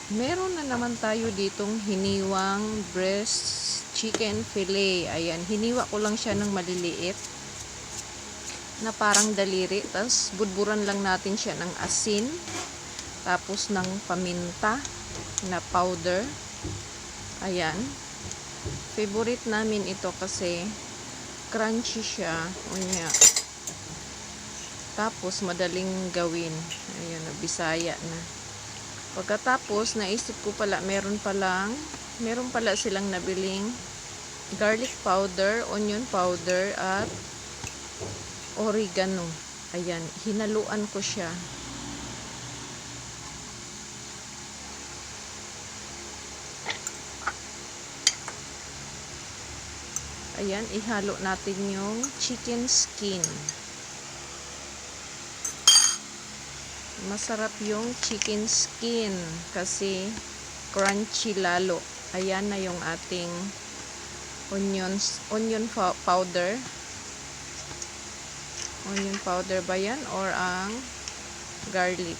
Meron na naman tayo ditong hiniwang breast chicken fillet. Ayan, hiniwa ko lang siya ng maliliit na parang daliri. Tapos budburan lang natin siya ng asin. Tapos ng paminta na powder. Ayan. Favorite namin ito kasi crunchy siya. Unya. Tapos madaling gawin. Ayan, Bisaya na. Pagkatapos, naisip ko pala, meron pala silang nabiling garlic powder, onion powder, at oregano. Ayan, hinaluan ko siya. Ayan, ihalo natin yung chicken skin. Masarap yung chicken skin kasi crunchy lalo. Ayan na yung ating onion powder. Onion powder ba yan? Or ang garlic.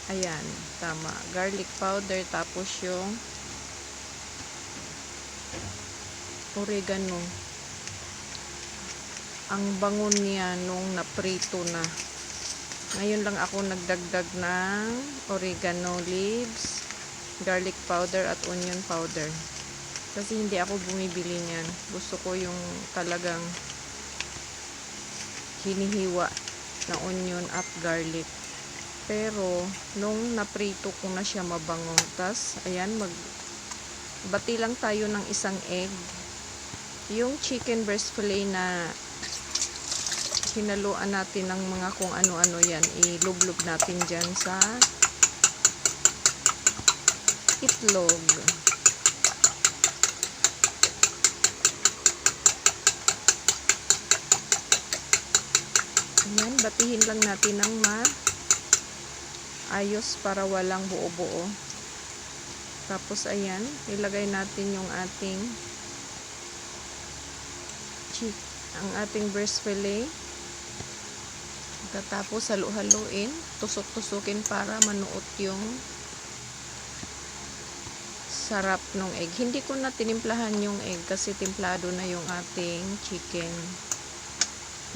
Ayan, tama. Garlic powder, tapos yung oregano. Ang bangon niya nung naprito na. Ngayon lang ako nagdagdag ng oregano leaves, garlic powder, at onion powder. Kasi hindi ako bumibili niyan. Gusto ko yung talagang hinihiwa na onion at garlic. Pero, nung naprito ko na siya mabango. Tas, ayan, bati lang tayo ng isang egg. Yung chicken breast fillet na hinaluan natin ng mga kung ano-ano yan, ilublob natin dyan sa itlog. Ayan, batihin lang natin ng maayos para walang buo-buo. Tapos ayan, ilagay natin yung ating breast fillet. Tapos halu-haluin, tusok-tusukin para manuot yung sarap ng egg. Hindi ko na tinimplahan yung egg kasi timplado na yung ating chicken.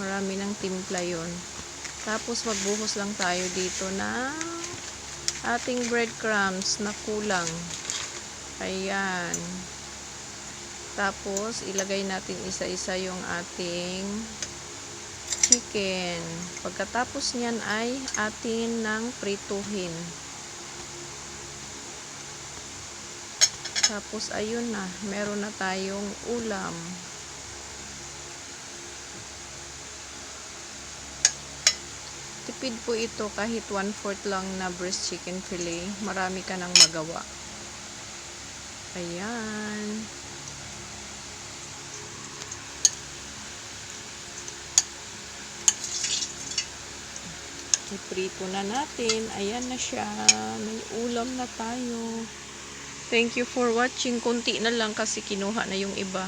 Marami ng timpla yun. Tapos magbuhos lang tayo dito na ating breadcrumbs na kulang. Ayan. Tapos ilagay natin isa-isa yung ating chicken. Pagkatapos niyan ay atin ng prituhin. Tapos ayun na, meron na tayong ulam. Tipid po ito kahit 1/4 lang na breast chicken fillet. Marami ka nang magawa. Ayan. Iprito na natin. Ayan na siya. May ulam na tayo. Thank you for watching. Kunti na lang kasi kinuha na yung iba.